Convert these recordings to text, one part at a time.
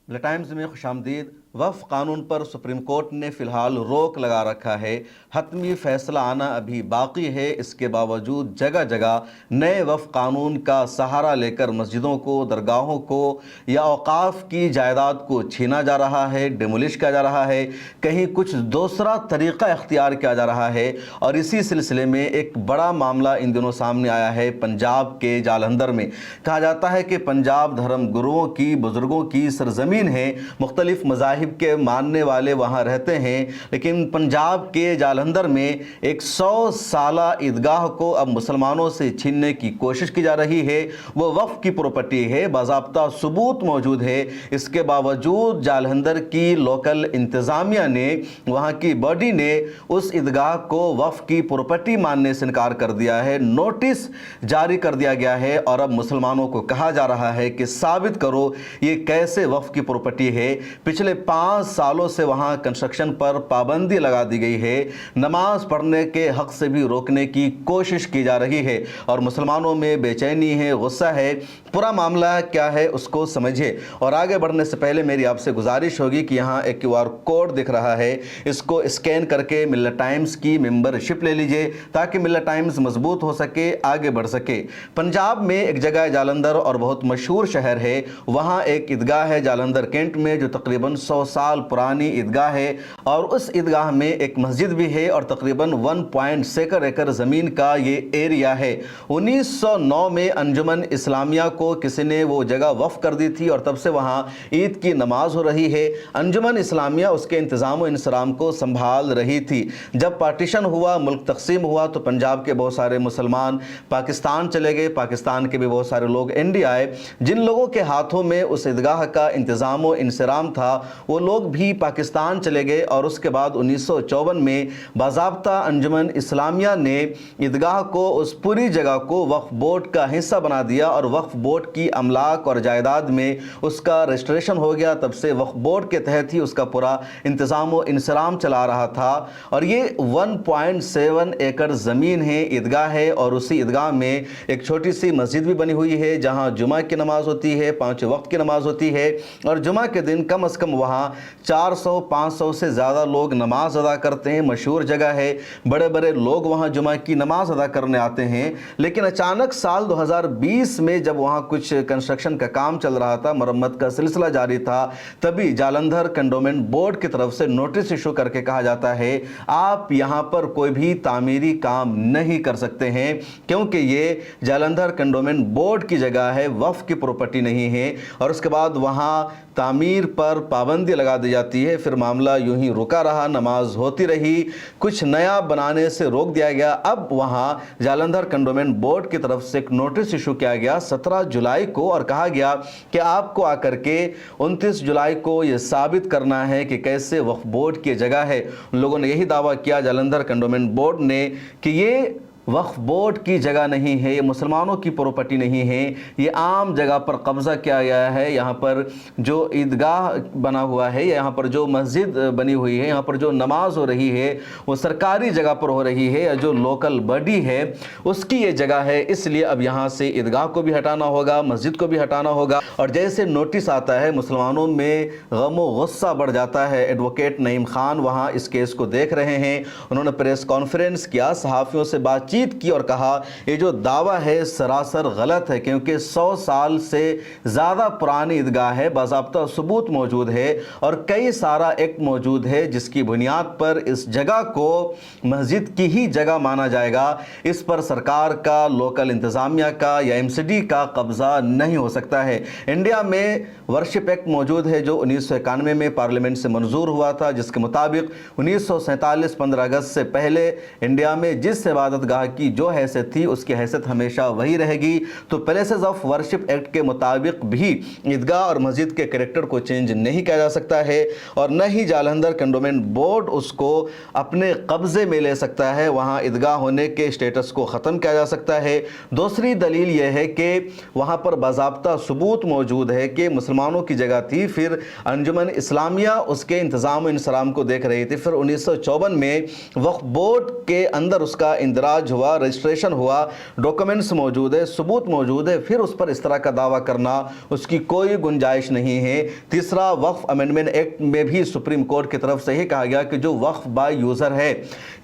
Times میں خوش آمدید۔ وقف قانون پر سپریم کورٹ نے فی الحال روک لگا رکھا ہے۔ حتمی فیصلہ آنا ابھی باقی ہے۔ اس کے باوجود جگہ جگہ نئے وقف قانون کا سہارا لے کر مسجدوں کو، درگاہوں کو یا اوقاف کی جائیداد کو چھینا جا رہا ہے، ڈیمولش کیا جا رہا ہے، کہیں کچھ دوسرا طریقہ اختیار کیا جا رہا ہے۔ اور اسی سلسلے میں ایک بڑا معاملہ ان دنوں سامنے آیا ہے پنجاب کے جالندھر میں۔ کہا جاتا ہے کہ پنجاب دھرم گروؤں کی، بزرگوں کی سرزمین ہے، مختلف مذاہب کے ماننے والے وہاں رہتے ہیں، لیکن پنجاب کے جالندھر میں ایک 100 سالہ عیدگاہ کو اب مسلمانوں سے چھیننے کی کوشش کی جا رہی ہے۔ وہ وقف کی پراپرٹی ہے، باضابطہ ثبوت موجود ہے۔ اس کے باوجود جالندھر کی لوکل انتظامیہ نے، وہاں کی باڈی نے اس عیدگاہ کو وقف کی پراپرٹی ماننے سے انکار کر دیا ہے۔ نوٹس جاری کر دیا گیا ہے اور اب مسلمانوں کو کہا جا رہا ہے کہ ثابت کرو یہ کیسے وقف کی پراپرٹی ہے۔ پچھلے 5 سالوں سے وہاں کنسٹرکشن پر پابندی لگا دی گئی ہے، نماز پڑھنے کے حق سے بھی روکنے کی کوشش کی جا رہی ہے اور مسلمانوں میں بے چینی ہے، غصہ ہے۔ پورا معاملہ کیا ہے اس کو سمجھے، اور آگے بڑھنے سے پہلے میری آپ سے گزارش ہوگی کہ یہاں ایک QR کوڈ دکھ رہا ہے، اس کو اسکین کر کے ملت ٹائمز کی ممبرشپ لے لیجئے تاکہ ملت ٹائمز مضبوط ہو سکے، آگے بڑھ سکے۔ پنجاب میں ایک جگہ ہے جالندھر، اور بہت مشہور شہر ہے، وہاں ایک عیدگاہ ہے جالندھر کینٹ میں جو تقریباً 100 سال پرانی عیدگاہ ہے، اور اس عیدگاہ میں ایک مسجد بھی ہے اور تقریباً 1.6 ایکڑ زمین کا یہ ایریا ہے۔ 1909 میں انجمن اسلامیہ کو کسی نے وہ جگہ وقف کر دی تھی اور تب سے وہاں عید کی نماز ہو رہی ہے۔ انجمن اسلامیہ اس کے انتظام و انصرام کو سنبھال رہی تھی۔ جب پارٹیشن ہوا، ملک تقسیم ہوا، تو پنجاب کے بہت سارے مسلمان پاکستان چلے گئے، پاکستان کے بھی بہت سارے لوگ انڈیا آئے۔ جن لوگوں کے ہاتھوں میں اس عیدگاہ کا انتظام و انصرام تھا وہ لوگ بھی پاکستان چلے گئے، اور اس کے بعد 1954 میں باضابطہ انجمن اسلامیہ نے عیدگاہ کو، اس پوری جگہ کو وقف بورڈ کا حصہ بنا دیا اور وقف بورڈ کی املاک اور جائیداد میں اس کا رجسٹریشن ہو گیا۔ تب سے وقف بورڈ کے تحت ہی اس کا پورا انتظام و انصرام چلا رہا تھا، اور یہ 1.7 ایکڑ زمین ہے، عیدگاہ ہے، اور اسی عیدگاہ میں ایک چھوٹی سی مسجد بھی بنی ہوئی ہے جہاں جمعہ کی نماز ہوتی ہے، 5 وقت کی نماز ہوتی ہے، اور جمعہ کے دن کم از کم وہاں 400-500 سے زیادہ لوگ نماز ادا کرتے ہیں۔ مشہور جگہ ہے، بڑے بڑے لوگ وہاں جمعہ کی نماز ادا کرنے آتے ہیں۔ لیکن اچانک سال 2020 میں جب وہاں کچھ کنسٹرکشن کا کام چل رہا تھا، مرمت کا سلسلہ جاری تھا، تبھی جالندھر کنڈومنٹ بورڈ کی طرف سے نوٹس ایشو کر کے کہا جاتا ہے آپ یہاں پر کوئی بھی تعمیری کام نہیں کر سکتے ہیں، کیونکہ یہ جالندھر کنڈومنٹ بورڈ کی جگہ ہے، وقف کی پراپرٹی نہیں ہے۔ اور اس کے بعد وہاں تعمیر پر پابندی لگا دی جاتی ہے۔ پھر معاملہ یوں ہی رکا رہا، نماز ہوتی رہی، کچھ نیا بنانے سے روک دیا گیا۔ اب وہاں جالندھر کنڈومنٹ بورڈ کی طرف سے ایک نوٹس ایشو کیا گیا 17 جولائی کو، اور کہا گیا کہ آپ کو آ کر کے 29 جولائی کو یہ ثابت کرنا ہے کہ کیسے وقف بورڈ کی جگہ ہے۔ ان لوگوں نے یہی دعویٰ کیا جالندھر کنڈومنٹ بورڈ نے کہ یہ وقف بورڈ کی جگہ نہیں ہے، یہ مسلمانوں کی پراپرٹی نہیں ہے، یہ عام جگہ پر قبضہ کیا گیا ہے۔ یہاں پر جو عیدگاہ بنا ہوا ہے، یہاں پر جو مسجد بنی ہوئی ہے، یہاں پر جو نماز ہو رہی ہے وہ سرکاری جگہ پر ہو رہی ہے، یا جو لوکل باڈی ہے اس کی یہ جگہ ہے، اس لیے اب یہاں سے عیدگاہ کو بھی ہٹانا ہوگا، مسجد کو بھی ہٹانا ہوگا۔ اور جیسے نوٹس آتا ہے مسلمانوں میں غم و غصہ بڑھ جاتا ہے۔ ایڈوکیٹ نعیم خان وہاں اس کیس کو دیکھ رہے ہیں، انہوں نے پریس کانفرنس کیا، صحافیوں سے بات کی اور کہا یہ جو دعویٰ ہے سراسر غلط ہے، کیونکہ 100 سال سے زیادہ پرانی عیدگاہ ہے، باضابطہ ثبوت موجود ہے اور کئی سارا ایکٹ موجود ہے جس کی بنیاد پر اس جگہ کو مسجد کی ہی جگہ مانا جائے گا۔ اس پر سرکار کا، لوکل انتظامیہ کا یا MCD کا قبضہ نہیں ہو سکتا ہے۔ انڈیا میں ورشپ ایکٹ موجود ہے جو 1991 میں پارلیمنٹ سے منظور ہوا تھا، جس کے مطابق 1947 15 اگست سے پہلے انڈیا میں جس عبادت گاہ کی جو حیثیت تھی اس کی حیثیت ہمیشہ وہی رہے گی۔ تو پلیسز آف ورشپ ایکٹ کے مطابق بھی عیدگاہ اور مسجد کے کریکٹر کو چینج نہیں کیا جا سکتا ہے، اور نہ ہی جالندھر کنڈومنٹ بورڈ اس کو اپنے قبضے میں لے سکتا ہے، وہاں عیدگاہ ہونے کے اسٹیٹس کو ختم کیا جا سکتا ہے۔ دوسری دلیل یہ ہے کہ وہاں پر باضابطہ ثبوت موجود ہے کہ مسلمانوں کی جگہ تھی، پھر انجمن اسلامیہ اس کے انتظام و انصرام کو دیکھ رہی تھی، پھر 1954 میں وقف بورڈ کے اندر اس کا اندراج हुआ, रजिस्ट्रेशन हुआ, डॉक्यूमेंट्स मौजूद है, सबूत मौजूद है, फिर उस पर इस तरह का दावा करना उसकी कोई गुंजाइश नहीं है। तीसरा, वक्फ अमेंडमेंट एक्ट में भी सुप्रीम कोर्ट की तरफ से ही कहा गया कि जो वक्फ बाय यूज़र है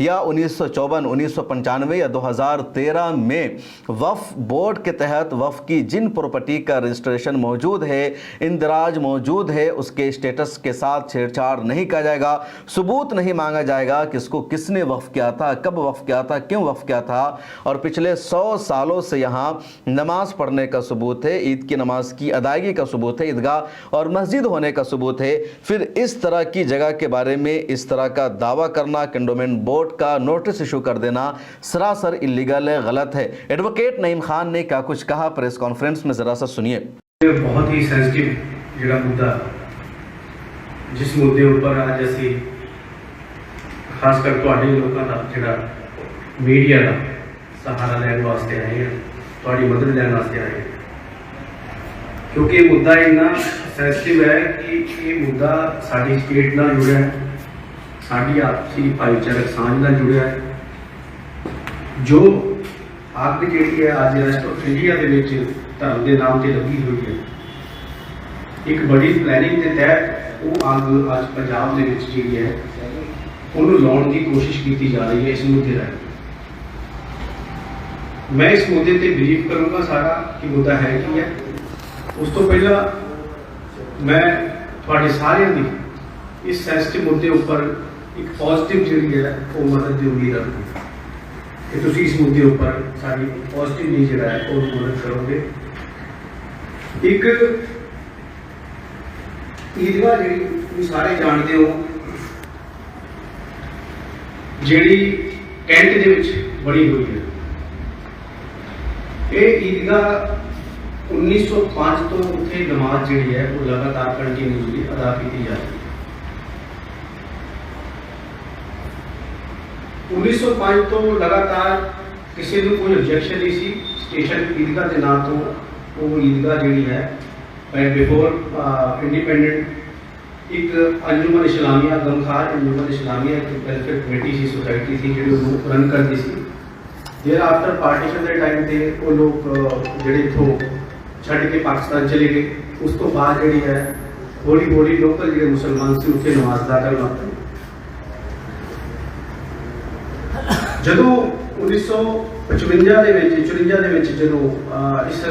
या 1954, 1995 या 2013 में वक्फ बोर्ड के तहत वक्फ की जिन प्रॉपर्टी का रजिस्ट्रेशन मौजूद है, इंदराज मौजूद है, उसके स्टेटस के साथ छेड़छाड़ नहीं किया जाएगा, सबूत नहीं मांगा जाएगा कि इसको किसने वक्फ किया था, कब वक्फ किया था, क्यों वक्फ किया था। और पिछले 100 सालों से यहाँ नमाज पढ़ने का सबूत है, ईद की नमाज की अदायगी का सबूत है, ईदगाह और मस्जिद होने का सबूत है। फिर इस तरह की जगह के बारे में इस तरह का दावा करना, कैंटोनमेंट बोर्ड का नोटिस इशू कर देना सरासर इलीगल है, गलत है। एडवोकेट नईम खान ने क्या कुछ कहा प्रेस कॉन्फ्रेंस में, जरा सा सुनिए। बहुत ही सेंसिटिव ਜਿਹੜਾ ਮੁੱਦਾ, जिस मुद्दे ਉੱਪਰ ਅੱਜ ਅਸੀਂ ਖਾਸ ਕਰ ਤੁਹਾਡੇ ਲੋਕਾਂ ਦਾ ਜਿਹੜਾ ਮੀਡੀਆ ਦਾ ਸਹਾਰਾ ਲੈਣ ਵਾਸਤੇ ਆਏ ਹਾਂ, ਤੁਹਾਡੀ ਮਦਦ ਲੈਣ ਵਾਸਤੇ ਆਏ ਹਾਂ, ਕਿਉਂਕਿ ਇਹ ਮੁੱਦਾ ਇੰਨਾ ਸੈਂਸਿਟਿਵ ਹੈ ਕਿ ਇਹ ਮੁੱਦਾ ਸਾਡੀ ਸਟੇਟ ਨਾਲ ਜੁੜਿਆ ਹੈ, ਸਾਡੀ ਆਪਸੀ ਭਾਈਚਾਰਕ ਸਾਂਝ ਨਾਲ ਜੁੜਿਆ ਹੈ। ਜੋ ਅੱਗ ਜਿਹੜੀ ਹੈ ਅੱਜ ਰੈਸਟ ਆਫ ਇੰਡੀਆ ਦੇ ਵਿੱਚ ਧਰਮ ਦੇ ਨਾਮ ਤੇ ਲੱਗੀ ਹੋਈ ਹੈ, ਇੱਕ ਬੜੀ ਪਲੈਨਿੰਗ ਦੇ ਤਹਿਤ ਉਹ ਅੱਗ ਅੱਜ ਪੰਜਾਬ ਦੇ ਵਿੱਚ ਜਿਹੜੀ ਹੈ ਉਹਨੂੰ ਲਾਉਣ ਦੀ ਕੋਸ਼ਿਸ਼ ਕੀਤੀ ਜਾ ਰਹੀ ਹੈ ਇਸ ਮੁੱਦੇ ਰਾਹੀਂ। ਮੈਂ ਇਸ ਮੁੱਦੇ ਤੇ ਬਰੀਫ ਕਰੂੰਗਾ ਸਾਰਾ ਕਿ ਮੁੱਦਾ ਹੈ ਕੀ ਹੈ। ਉਸ ਤੋਂ ਪਹਿਲਾਂ ਮੈਂ ਤੁਹਾਡੇ ਸਾਰਿਆਂ ਦੀ ਇਸ ਸੈਂਸਿਟਿਵ ਮੁੱਦੇ ਉੱਪਰ ਇੱਕ ਪੋਜ਼ਿਟਿਵ ਜਿਹੜੀ ਹੈ ਉਹ ਮਦਦ ਦੀ ਉਮੀਦ ਰੱਖਦਾ ਕਿ ਤੁਸੀਂ ਇਸ ਮੁੱਦੇ ਉੱਪਰ ਸਾਡੀ ਪੋਜ਼ਿਟਿਵਲੀ ਜਿਹੜਾ ਹੈ ਉਹ ਮਦਦ ਕਰੋਗੇ। ਇੱਕ ਈਦਗਾਹ ਜਿਹੜੀ ਤੁਸੀਂ ਸਾਰੇ ਜਾਣਦੇ ਹੋ, ਜਿਹੜੀ ਕੈਂਟ ਦੇ ਵਿੱਚ ਬਣੀ ਹੋਈ ਹੈ, ਇਹ ਈਦਗਾਹ 1905 ਤੋਂ ਉੱਥੇ ਨਮਾਜ਼ ਜਿਹੜੀ ਹੈ ਉਹ ਲਗਾਤਾਰ ਕੰਟੀਨਿਊਸਲੀ ਅਦਾ ਕੀਤੀ ਜਾ ਰਹੀ ਹੈ। 1905 ਤੋਂ ਲਗਾਤਾਰ ਕਿਸੇ ਨੂੰ ਕੋਈ ਆਬਜੈਕਸ਼ਨ ਨਹੀਂ ਸੀ ਸਟੇਸ਼ਨ ਈਦਗਾਹ ਦੇ ਨਾਂ ਤੋਂ। ਉਹ ਈਦਗਾਹ ਜਿਹੜੀ ਹੈ ਬਿਫੋਰ ਇੰਡੀਪੈਂਡੈਂਟ ਇੱਕ ਅੰਜੁਮਨ ਇਸਲਾਮੀਆ, ਗਮਖਾਰ ਅੰਜੁਮਨ ਇਸਲਾਮੀਆ ਇੱਕ ਵੈਲਫੇਅਰ ਕਮੇਟੀ ਸੀ, ਸੋਸਾਇਟੀ ਸੀ ਜਿਹੜੀ ਉਹਨੂੰ ਰਨ ਕਰਦੀ ਸੀ। ਫਿਰ ਆਫਟਰ ਪਾਰਟੀਸ਼ਨ ਦੇ ਟਾਈਮ ਤੇ ਉਹ ਲੋਕ ਜਿਹੜੇ ਇੱਥੋਂ ਛੱਡ ਕੇ ਪਾਕਿਸਤਾਨ ਚਲੇ ਗਏ। ਉਸ ਤੋਂ ਬਾਅਦ ਜਿਹੜੀ ਹੈ ਹੌਲੀ ਹੌਲੀ ਲੋਕਲ ਜਿਹੜੇ ਮੁਸਲਮਾਨ ਸੀ ਉੱਥੇ ਨਮਾਜ਼ ਅਦਾ ਕਰਨ ਲੱਗ ਪਏ। ਜਦੋਂ 1955 ਦੇ ਵਿੱਚ 54 ਦੇ ਵਿੱਚ ਜਦੋਂ ਇਸ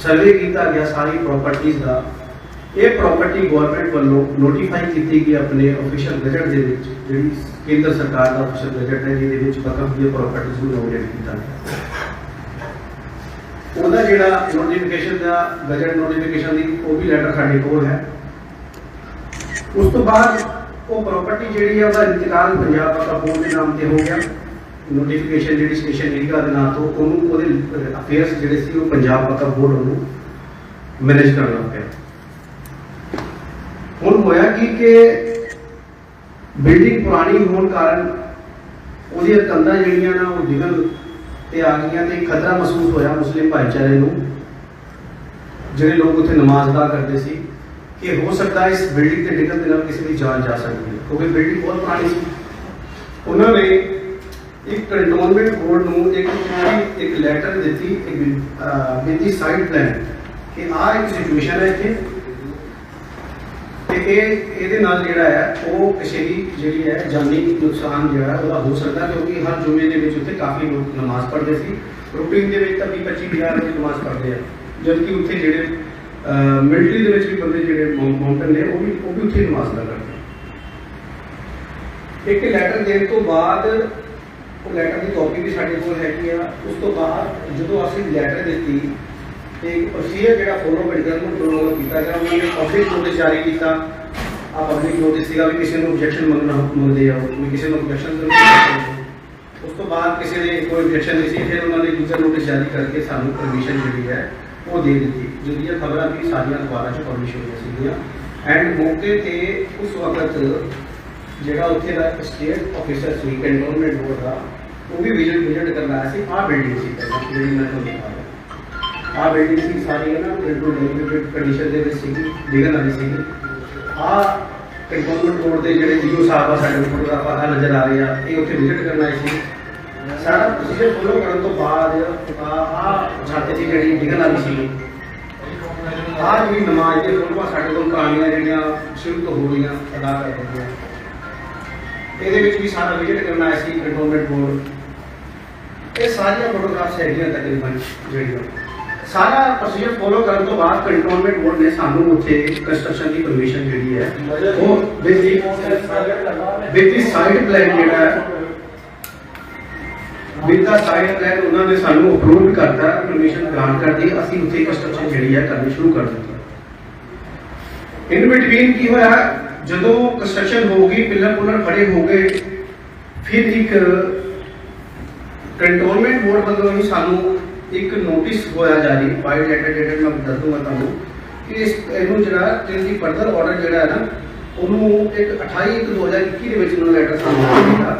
ਸਰਵੇ ਕੀਤਾ ਗਿਆ ਸਾਰੀ ਪ੍ਰਾਪਰਟੀਜ਼ ਦਾ, ਇਹ ਪ੍ਰਾਪਰਟੀ ਗਵਰਨਮੈਂਟ ਵੱਲੋਂ ਨੋਟੀਫਾਈ ਕੀਤੀ ਗਈ ਆਪਣੇ ਆਫੀਸ਼ੀਅਲ ਗਜ਼ਟ ਦੇ ਵਿੱਚ, ਜਿਹੜੀ ਕੇਂਦਰ ਸਰਕਾਰ ਦਾ ਆਫੀਸ਼ੀਅਲ ਗਜ਼ਟ ਹੈ ਜਿਹਦੇ ਵਿੱਚ ਵਕਫ ਦੀਆਂ ਪ੍ਰਾਪਰਟੀਜ਼ ਨੂੰ ਨੋਮੀਨੇਟ ਕੀਤਾ ਗਿਆ। ਉਹਦਾ ਜਿਹੜਾ ਨੋਟੀਫਿਕੇਸ਼ਨ ਦਾ ਗਜ਼ਟ ਨੋਟੀਫਿਕੇਸ਼ਨ ਦੀ ਉਹ ਵੀ ਲੈਟਰ ਸਾਡੇ ਕੋਲ ਹੈ। ਉਸ ਤੋਂ ਬਾਅਦ ਉਹ ਪ੍ਰਾਪਰਟੀ ਜਿਹੜੀ ਹੈ ਉਹਦਾ ਇੰਤਕਾਲ ਪੰਜਾਬ ਵਕਫ ਬੋਰਡ ਦੇ ਨਾਮ ਤੇ ਹੋ ਗਿਆ। ਨੋਟੀਫਿਕੇਸ਼ਨ ਜਿਹੜੀ ਸਟੇਸ਼ਨ ਈਦਗਾਹ ਦੇ ਨਾਂ ਤੋਂ ਉਹਨੂੰ ਉਹਦੇ ਅਫੇਅਰਸ ਜਿਹੜੇ ਸੀ ਉਹ ਪੰਜਾਬ ਵਕਫ ਬੋਰਡ ਉਹਨੂੰ ਮੈਨੇਜ ਕਰਨ ਲੱਗ ਪਿਆ। ਹੁਣ ਹੋਇਆ ਕਿ ਬਿਲਡਿੰਗ ਪੁਰਾਣੀ ਹੋਣ ਕਾਰਨ ਉਹਦੀਆਂ ਕੰਧਾਂ ਜਿਹੜੀਆਂ ਨਾ ਉਹ ਡਿੱਗਣ ਤੇ ਆ ਗਈਆਂ ਤੇ ਖਤਰਾ ਮਹਿਸੂਸ ਹੋਇਆ ਮੁਸਲਿਮ ਭਾਈਚਾਰੇ ਨੂੰ, ਜਿਹੜੇ ਲੋਕ ਉੱਥੇ ਨਮਾਜ਼ ਅਦਾ ਕਰਦੇ ਸੀ, ਕਿ ਹੋ ਸਕਦਾ ਇਸ ਬਿਲਡਿੰਗ ਤੇ ਡਿੱਗਣ ਦੇ ਨਾਲ ਕਿਸੇ ਦੀ ਜਾਨ ਜਾ ਸਕਦੀ ਹੈ, ਕਿਉਂਕਿ ਬਿਲਡਿੰਗ ਬਹੁਤ ਪੁਰਾਣੀ ਸੀ। ਉਹਨਾਂ ਨੇ ਇੱਕ ਕੰਟੋਨਮੈਂਟ ਬੋਰਡ ਨੂੰ ਇੱਕ ਲੈਟਰ ਦਿੱਤੀ ਵਿਦ ਦੀ ਸਾਈਡ ਪਲਾਨ ਕਿ ਆਹ ਇੱਕ ਸਿਚੁਏਸ਼ਨ ਹੈ ਇੱਥੇ ਤੇ ਇਹਦੇ ਨਾਲ ਜਿਹੜਾ ਹੈ ਉਹ ਕਿਸੇ ਦੀ ਜਿਹੜੀ ਹੈ ਜਾਨੀ ਨੁਕਸਾਨ ਜਿਹੜਾ ਉਹਦਾ ਹੋ ਸਕਦਾ, ਕਿਉਂਕਿ ਹਰ ਜੁਮੇ ਦੇ ਵਿੱਚ ਉੱਥੇ ਕਾਫੀ ਲੋਕ ਨਮਾਜ਼ ਪੜ੍ਹਦੇ ਸੀ। ਰੂਟੀਨ ਦੇ ਵਿੱਚ ਤਾਂ 20-25 ਵਜੇ ਨਮਾਜ਼ ਪੜ੍ਹਦੇ ਆ, ਜਦਕਿ ਉੱਥੇ ਜਿਹੜੇ ਮਿਲਟਰੀ ਦੇ ਵਿੱਚ ਵੀ ਬੰਦੇ ਜਿਹੜੇ ਮਾਊਂਟਨ ਨੇ ਉਹ ਵੀ ਉੱਥੇ ਨਮਾਜ਼ ਅਦਾ ਕਰਦੇ। ਇੱਕ ਲੈਟਰ ਦੇਣ ਤੋਂ ਬਾਅਦ ਉਹ ਲੈਟਰ ਦੀ ਕਾਪੀ ਵੀ ਸਾਡੇ ਕੋਲ ਹੈਗੀ ਆ। ਉਸ ਤੋਂ ਬਾਅਦ ਜਦੋਂ ਅਸੀਂ ਲੈਟਰ ਦਿੱਤੀ ਤੇ ਇੱਕ ਪ੍ਰੋਸੀਜਰ ਜਿਹੜਾ ਫੋਲੋ ਗਵਰਨਮੈਂਟ ਵੱਲੋਂ ਕੀਤਾ ਗਿਆ, ਉਹਨਾਂ ਨੇ ਪਬਲਿਕ ਨੋਟਿਸ ਜਾਰੀ ਕੀਤਾ। ਆ ਪਬਲਿਕ ਨੋਟਿਸ ਸੀਗਾ ਵੀ ਕਿਸੇ ਨੂੰ ਆਬਜੈਕਸ਼ਨ ਮੰਗਦੇ ਆ, ਕੋਈ ਕਿਸੇ ਨੂੰ ਆਬਜੈਕਸ਼ਨ। ਉਸ ਤੋਂ ਬਾਅਦ ਕਿਸੇ ਨੇ ਕੋਈ ਆਬਜੈਕਸ਼ਨ ਨਹੀਂ ਸੀ, ਫਿਰ ਉਹਨਾਂ ਨੇ ਦੂਜਾ ਨੋਟਿਸ ਜਾਰੀ ਕਰਕੇ ਸਾਨੂੰ ਪਰਮਿਸ਼ਨ ਜਿਹੜੀ ਹੈ ਉਹ ਦੇ ਦਿੱਤੀ, ਜਿਹਦੀਆਂ ਖਬਰਾਂ ਵੀ ਸਾਰੀਆਂ ਅਖਬਾਰਾਂ 'ਚ ਪਬਲਿਸ਼ ਹੋਈਆਂ ਸੀਗੀਆਂ। ਐਂਡ ਮੌਕੇ 'ਤੇ ਉਸ ਵਕਤ ਜਿਹੜਾ ਉੱਥੇ ਦਾ ਸਟੇਟ ਆਫਿਸਰ ਸੀ ਕੰਟੋਨਮੈਂਟ ਬੋਰਡ ਦਾ, ਉਹ ਵੀ ਵਿਜ਼ਿਟ ਕਰਨ ਆਇਆ ਸੀ। ਆਹ ਬਿਲਡਿੰਗ ਸੀ ਜਿਹੜੀ ਮੈਂ ਤੁਹਾਨੂੰ ਦਿਖਾ ਰਿਹਾ, ਆਹ ਬਿਲਡਿੰਗ ਸੀ ਸਾਰੀ ਹੈ ਨਾ ਬਿਲਕੁਲ ਡੈਲੀਬਰੇਟ ਕੰਡੀਸ਼ਨ ਦੇ ਵਿੱਚ ਸੀਗੀ, ਡਿੱਗਣ ਵਾਲੀ ਸੀਗੀ। ਆਹ ਕੰਟੋਨਮੈਂਟ ਬੋਰਡ ਦੇ ਜਿਹੜੇ ਡੀਓ ਸਾਹਿਬ ਆ ਸਾਡੇ ਫੋਟੋਗ੍ਰਾਫਰ ਆ ਨਜ਼ਰ ਆ ਰਹੇ ਆ, ਇਹ ਉੱਥੇ ਵਿਜ਼ਿਟ ਕਰਨ ਆਏ ਸੀ। ਸਾਰਾ ਪ੍ਰੋਸੀਜਰ ਫੋਲੋ ਕਰਨ ਤੋਂ ਬਾਅਦ ਆਹ ਛਾਤੇ ਦੀ ਜਿਹੜੀ ਡਿਗਣ ਵਾਲੀ ਸੀ ਆਹ ਜਿਹੜੀ ਨਮਾਜ਼ ਦੇ ਫੋਟੋਆਂ ਸਾਡੇ ਕੋਲ ਕਹਾਣੀਆਂ ਜਿਹੜੀਆਂ ਸ਼ੁਰੂ ਤੋਂ ਹੋ ਰਹੀਆਂ ਅਦਾ ਕਰ ਦਿੰਦੀਆਂ। ਇਹਦੇ ਵਿੱਚ ਵੀ ਸਾਰਾ ਵਿਜ਼ਿਟ ਕਰਨ ਆਇਆ ਸੀ ਕੰਟੋਨਮੈਂਟ ਬੋਰਡ। ਇਹ ਸਾਰੀਆਂ ਫੋਟੋਗ੍ਰਾਫਸ ਹੈਗੀਆਂ ਤਕਰੀਬਨ ਜਿਹੜੀਆਂ ਸਾਰਾ ਪ੍ਰੋਸੀਜਰ ਫੋਲੋ ਕਰਨ ਤੋਂ ਬਾਅਦ ਕੰਟੋਨਮੈਂਟ ਬੋਰਡ ਨੇ ਸਾਨੂੰ ਉੱਥੇ ਕੰਸਟਰਕਸ਼ਨ ਦੀ ਪਰਮਿਸ਼ਨ ਜਿਹੜੀ ਹੈ ਉਹ ਵਿਦ ਦੀ ਸਾਈਡ ਪਲਾਨ ਜਿਹੜਾ ਹੈ ਵਿਦ ਦਾ ਸਾਈਡ ਪਲਾਨ ਉਹਨਾਂ ਨੇ ਸਾਨੂੰ ਅਪਰੂਵ ਕਰਤਾ, ਪਰਮਿਸ਼ਨ ਗ੍ਰਾਂਟ ਕਰਦੀ, ਅਸੀਂ ਉੱਥੇ ਕੰਸਟਰਕਸ਼ਨ ਜਿਹੜੀ ਹੈ ਕਰਨੀ ਸ਼ੁਰੂ ਕਰ ਦਿੱਤੀ। ਇਨ ਬਿਟਵੀਨ ਕੀ ਹੋਇਆ, ਜਦੋਂ ਕੰਸਟਰਕਸ਼ਨ ਹੋ ਗਈ, ਪਿਲਰ ਪੁਲਰ ਖੜੇ ਹੋ ਗਏ, ਫਿਰ ਇੱਕ ਕੰਟੋਨਮੈਂਟ ਬੋਰਡ ਵੱਲੋਂ ਹੀ ਸਾਨੂੰ ਇੱਕ ਨੋਟਿਸ ਹੋਇਆ ਜਾਰੀ ਬਾਈ ਲੈਟਰ ਡੇਟਡ ਮੈਂ ਦੱਸ ਦੂੰਗਾ ਤੁਹਾਨੂੰ ਕਿ ਇਹਨੂੰ ਜਿਹੜਾ ਤਿੰਨ ਦੀ ਫਰਦਰ ਆਰਡਰ ਜਿਹੜਾ ਹੈ ਨਾ ਉਹਨੂੰ ਇੱਕ 28/1/2021 ਦੇ ਵਿੱਚ ਉਹਨਾਂ ਲੈਟਰ ਸਾਨੂੰ ਦਿੱਤਾ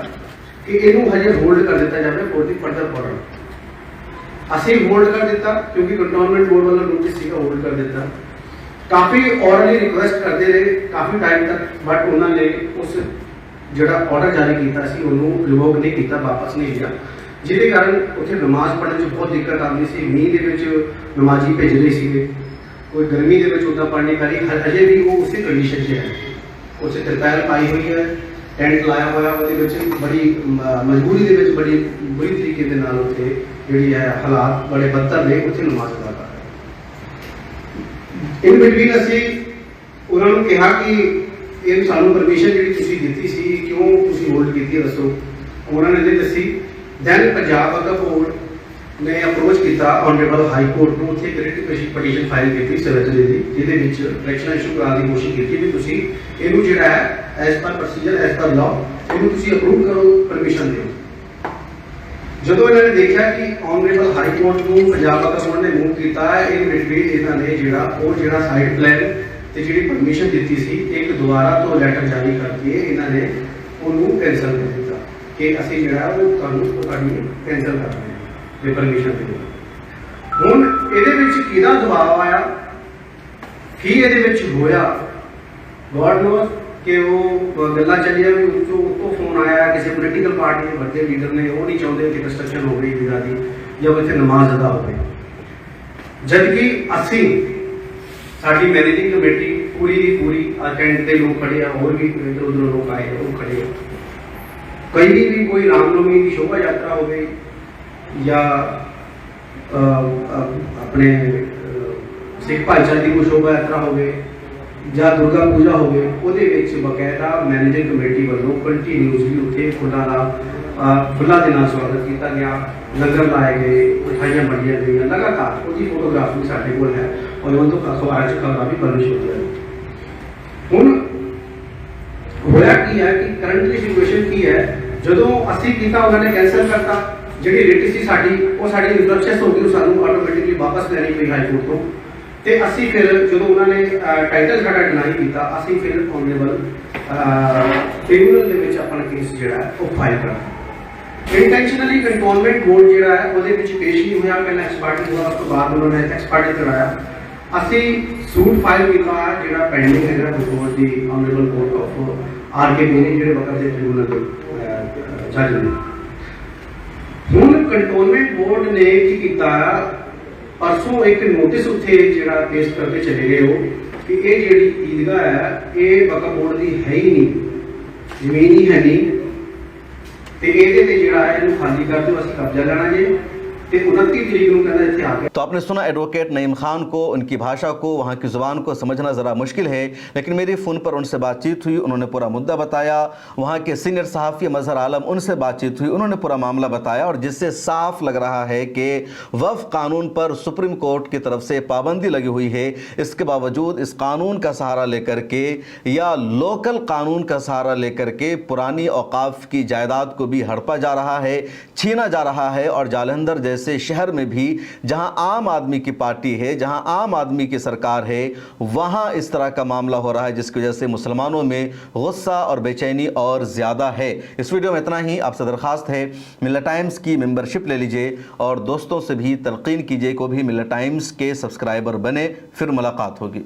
ਕਿ ਇਹਨੂੰ ਹਜੇ ਹੋਲਡ ਕਰ ਦਿੱਤਾ ਜਾਵੇ ਫੋਰ ਦੀ ਫਰਦਰ ਆਰਡਰ। ਅਸੀਂ ਹੋਲਡ ਕਰ ਦਿੱਤਾ ਕਿਉਂਕਿ ਕੰਟੋਨਮੈਂਟ ਬੋਰਡ ਵੱਲੋਂ ਨੋਟਿਸ ਸੀਗਾ, ਹੋਲਡ ਕਰ ਦਿੱਤਾ। ਕਾਫੀ ਆਰਡਰਲੀ ਰਿਕੁਐਸਟ ਕਰਦੇ ਰਹੇ ਕਾਫੀ ਟਾਈਮ ਤੱਕ, ਬਟ ਉਹਨਾਂ ਨੇ ਉਸ ਜਿਹੜਾ ਆਰਡਰ ਜਾਰੀ ਕੀਤਾ ਸੀ ਉਹਨੂੰ ਰਿਵੋਕ ਨਹੀਂ ਕੀਤਾ, ਵਾਪਸ ਨਹੀਂ ਲਿਆ, ਜਿਹਦੇ ਕਾਰਨ ਉੱਥੇ ਨਮਾਜ਼ ਪੜ੍ਹਨ 'ਚ ਬਹੁਤ ਦਿੱਕਤ ਆਉਂਦੀ ਸੀ। ਮੀਂਹ ਦੇ ਵਿੱਚ ਨਮਾਜ਼ੀ ਭੇਜਦੇ ਸੀਗੇ, ਕੋਈ ਗਰਮੀ ਦੇ ਵਿੱਚ ਉੱਦਾਂ ਪੜ੍ਹਨੀ ਪੈ ਰਹੀ, ਹਜੇ ਵੀ ਉਹ ਉਸੇ ਕੰਡੀਸ਼ਨ 'ਚ ਹੈ। ਉੱਥੇ ਤਰਪਾਲ ਪਾਈ ਹੋਈ ਹੈ, ਟੈਂਟ ਲਾਇਆ ਹੋਇਆ, ਉਹਦੇ ਵਿੱਚ ਬੜੀ ਮਜਬੂਰੀ ਦੇ ਵਿੱਚ ਬੜੀ ਬੁਰੀ ਤਰੀਕੇ ਦੇ ਨਾਲ ਉੱਥੇ ਜਿਹੜੀ ਹੈ ਹਾਲਾਤ ਬੜੇ ਬੱਤਰ ਨੇ, ਉੱਥੇ ਨਮਾਜ਼ ਅਦਾ ਕਰ ਰਹੇ। ਇਨ ਬਿਟਵੀਨ ਅਸੀਂ ਉਹਨਾਂ ਨੂੰ ਕਿਹਾ ਕਿ ਇਹ ਸਾਨੂੰ ਪਰਮਿਸ਼ਨ ਜਿਹੜੀ ਤੁਸੀਂ ਦਿੱਤੀ ਸੀ ਕਿਉਂ ਤੁਸੀਂ ਹੋਲਡ ਕੀਤੀ ਹੈ ਦੱਸੋ। ਉਹਨਾਂ ਨੇ ਦੱਸੀ। ਦੈਨ ਪੰਜਾਬ ਵਕਫ ਬੋਰਡ ਨੇ ਅਪਰੋਚ ਕੀਤਾ ਆਨਰੇਬਲ ਹਾਈ ਕੋਰਟ ਨੂੰ, ਉੱਥੇ ਰਿਟ ਪਟੀਸ਼ਨ ਫਾਈਲ ਕੀਤੀ ਸੈਕਟਰੀ ਦੀ, ਜਿਹਦੇ ਵਿੱਚ ਇਲੈਕਸ਼ਨ ਇਸ਼ੂ ਕਰਾਉਣ ਦੀ ਕੋਸ਼ਿਸ਼ ਕੀਤੀ ਵੀ ਤੁਸੀਂ ਇਹਨੂੰ ਜਿਹੜਾ ਹੈ as per procedure as per law ਇਹਨੂੰ ਤੁਸੀਂ ਅਪਰੂਵ ਕਰੋ, ਪਰਮਿਸ਼ਨ ਦਿਓ। ਜਦੋਂ ਇਹਨਾਂ ਨੇ ਦੇਖਿਆ ਕਿ ਆਨਰੇਬਲ ਹਾਈ ਕੋਰਟ ਨੂੰ ਪੰਜਾਬ ਵਕਫ ਬੋਰਡ ਨੇ ਮੂਵ ਕੀਤਾ ਹੈ, ਇਹ ਬਿਟਵੀਨ ਇਹਨਾਂ ਨੇ ਜਿਹੜਾ ਸਾਈਡ ਪਲਾਨ ਤੇ ਜਿਹੜੀ ਪਰਮਿਸ਼ਨ ਦਿੱਤੀ ਸੀ ਇੱਕ ਦੁਬਾਰਾ ਤੋਂ ਲੈਟਰ ਜਾਰੀ ਕਰਕੇ ਇਹਨਾਂ ਨੇ ਉਹਨੂੰ ਕੈਂਸਲ ਕਰ ਦਿੱਤਾ ਕਿ ਅਸੀਂ ਜਿਹੜਾ ਉਹ ਤੁਹਾਨੂੰ ਤੁਹਾਡੀ ਕੈਂਸਲ ਕਰ ਰਹੇ ਹਾਂ ਜੇ ਪਰਮਿਸ਼ਨ ਦੇ। ਹੁਣ ਇਹਦੇ ਵਿੱਚ ਕਿਹਦਾ ਦਬਾਅ ਆਇਆ, ਕੀ ਇਹਦੇ ਵਿੱਚ ਹੋਇਆ, ਗੋਡ ਨੋਸ ਕਿ ਉਹ ਗੱਲਾਂ ਚੱਲੀਆਂ ਵੀ ਉੱਤੋਂ ਫੋਨ ਆਇਆ ਕਿਸੇ ਪੋਲੀਟੀਕਲ ਪਾਰਟੀ ਦੇ ਵੱਡੇ ਲੀਡਰ ਨੇ, ਉਹ ਨਹੀਂ ਚਾਹੁੰਦੇ ਕਿ ਕੰਸਟਰਕਸ਼ਨ ਹੋ ਗਈ ਵੀਰਾ ਦੀ ਜਾਂ ਉੱਥੇ ਨਮਾਜ਼ ਅਦਾ ਹੋਵੇ, ਜਦਕਿ ਅਸੀਂ ਸਾਡੀ ਮੈਨੇਜਿੰਗ ਕਮੇਟੀ ਪੂਰੀ ਦੀ ਪੂਰੀ ਅਟੈਂਡ ਦੇ ਲੋਕ ਖੜੇ ਆ, ਹੋਰ ਵੀ ਇੱਧਰ ਉੱਧਰ ਲੋਕ ਆਏ ਉਹ ਖੜੇ ਆ। ਕਈ ਵੀ ਕੋਈ ਰਾਮਨਵਮੀ ਦੀ ਸ਼ੋਭਾ ਯਾਤਰਾ ਹੋਵੇ ਜਾਂ ਆਪਣੇ ਸਿੱਖ ਭਾਈਚਾਰੇ ਦੀ ਕੋਈ ਸ਼ੋਭਾ ਯਾਤਰਾ ਹੋਵੇ ਜਾਂ ਦੁਰਗਾ ਪੂਜਾ ਹੋਵੇ, ਉਹਦੇ ਵਿੱਚ ਬਕਾਇਦਾ ਮੈਨੇਜਿੰਗ ਕਮੇਟੀ ਵੱਲੋਂ ਕੰਟੀਨਿਊਸਲੀ ਉੱਥੇ ਫੁੱਲਾਂ ਦੇ ਨਾਲ ਸਵਾਗਤ ਕੀਤਾ ਗਿਆ, ਲੰਗਰ ਲਾਏ ਗਏ, ਮਿਠਾਈਆਂ ਵੰਡੀਆਂ ਗਈਆਂ ਲਗਾਤਾਰ। ਉਹਦੀ ਫੋਟੋਗ੍ਰਾਫ ਵੀ ਸਾਡੇ ਕੋਲ ਹੈ ਔਰ ਉਹ ਤੋਂ ਅਖਬਾਰਾਂ 'ਚ ਖਬਰਾਂ ਵੀ ਪਬਲਿਸ਼ ਹੋਈਆਂ। ਹੁਣ ਹੋਇਆ ਕੀ ਹੈ ਕਿ ਕਰੰਟਲੀ ਸਿਚੁਏਸ਼ਨ ਕੀ ਹੈ, ਜਦੋਂ ਅਸੀਂ ਕੀਤਾ ਉਹਨਾਂ ਨੇ ਕੈਂਸਲ ਕਰਤਾ, ਜਿਹੜੀ ਰਿਟ ਸੀ ਸਾਡੀ ਉਹ ਸਾਡੀ ਰਿਫਰੈਂਸ ਹੋ ਗਈ, ਉਹ ਸਾਨੂੰ ਆਟੋਮੈਟਿਕਲੀ ਵਾਪਸ ਲੈਣੀ ਪਈ ਹਾਈ ਕੋਰਟ ਤੋਂ। ਤੇ ਅਸੀਂ ਫਿਰ ਜਦੋਂ ਉਹਨਾਂ ਨੇ ਟਾਈਟਲ ਸਾਡਾ ਡਿਨਾਈ ਕੀਤਾ, ਅਸੀਂ ਫਿਰ ਆਨਰੇਬਲ ਟ੍ਰਿਬਿਊਨਲ ਦੇ ਵਿੱਚ ਆਪਣਾ ਕੇਸ ਜਿਹੜਾ ਉਹ ਫਾਈਲ ਕਰਤਾ। ਇੰਟੈਂਸ਼ਨਲੀ ਕੰਟੋਨਮੈਂਟ ਬੋਰਡ ਜਿਹੜਾ ਹੈ ਉਹਦੇ ਵਿੱਚ ਪੇਸ਼ ਨਹੀਂ ਹੋਇਆ, ਪਹਿਲਾਂ ਐਕਸਪਰਟੀ ਹੋਇਆ, ਉਸ ਤੋਂ ਬਾਅਦ ਉਹਨਾਂ ਨੇ ਐਕਸਪਰਟੀ ਕਰਾਇਆ। ਅਸੀਂ ਸੂਟ ਫਾਈਲ ਕੀਤਾ ਜਿਹੜਾ ਪੈਂਡਿੰਗ ਹੈਗਾ before the honourable court of R. K ਜਿਹੜੇ ਵਕਤ ਦੇ ਟ੍ਰਿਬਿਊਨਲ ਦੇ ਜੱਜ ਨੇ। ਹੁਣ ਕੰਟੋਨਮੈਂਟ ਬੋਰਡ ਨੇ ਕੀ ਕੀਤਾ, ਪਰਸੋਂ ਇੱਕ ਨੋਟਿਸ ਉੱਥੇ ਜਿਹੜਾ ਪੇਸ਼ ਕਰਕੇ ਚਲੇ ਗਏ ਹੋ ਕਿ ਇਹ ਜਿਹੜੀ ਈਦਗਾਹ ਹੈ ਇਹ ਵਕਫ ਬੋਰਡ ਦੀ ਹੈ ਹੀ ਨਹੀਂ, ਜ਼ਮੀਨ ਹੀ ਹੈ ਨਹੀਂ, ਤੇ ਇਹਦੇ ਤੇ ਜਿਹੜਾ ਹੈ ਇਹਨੂੰ ਖਾਲੀ ਕਰ ਦਿਓ, ਅਸੀਂ ਕਬਜ਼ਾ ਲੈਣਾ ਜੇ। तो आपने सुना एडवोकेट नईम खान को, उनकी भाषा को, वहाँ की ज़ुबान को समझना ज़रा मुश्किल है, लेकिन मेरी फ़ोन पर उनसे बातचीत हुई, उन्होंने पूरा मुद्दा बताया। वहाँ के सीनियर सहाफ़ी मज़हर आलम, उनसे बातचीत हुई, उन्होंने पूरा मामला बताया, और जिससे साफ लग रहा है कि वक्फ कानून पर सुप्रीम कोर्ट की तरफ से पाबंदी लगी हुई है। इसके बावजूद इस कानून का सहारा लेकर के या लोकल कानून का सहारा लेकर के पुरानी औकाफ की जायदाद को भी हड़पा जा रहा है, छीना जा रहा है। और जालंधर जैसे शहर में भी जहां आम आदमी की पार्टी है, जहां आम आदमी की सरकार है, वहां इस तरह का मामला हो रहा है, जिसकी वजह से मुसलमानों में गुस्सा और बेचैनी और ज़्यादा है। इस वीडियो में इतना ही। आपसे दरख्वास्त है मिल्लत टाइम्स की मेंबरशिप ले लीजिए और दोस्तों से भी तलकीन कीजिए को भी मिल्लत टाइम्स के सब्सक्राइबर बने, फिर मुलाकात होगी।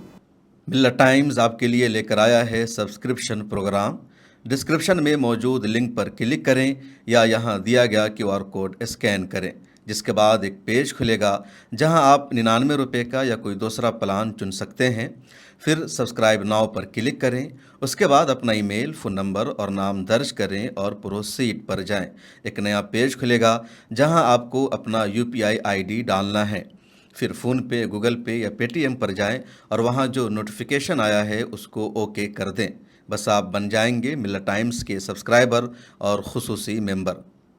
मिल्लत टाइम्स आपके लिए लेकर आया है सब्सक्रिप्शन प्रोग्राम। डिस्क्रिप्शन में मौजूद लिंक पर क्लिक करें या यहाँ दिया गया QR कोड स्कैन करें, जिसके बाद एक पेज खुलेगा जहां आप 99 रुपये का या कोई दूसरा प्लान चुन सकते हैं। फिर सब्सक्राइब नाउ पर क्लिक करें, उसके बाद अपना ईमेल, फ़ोन नंबर और नाम दर्ज करें और प्रोसीड पर जाएं। एक नया पेज खुलेगा जहां आपको अपना UPI ID डालना है। फिर फ़ोन पे, गूगल पे या पेटीएम पर जाएं और वहां जो नोटिफिकेशन आया है उसको ओके कर दें। बस आप बन जाएंगे मिल्लत टाइम्स के सब्सक्राइबर और खुसूसी मेंबर।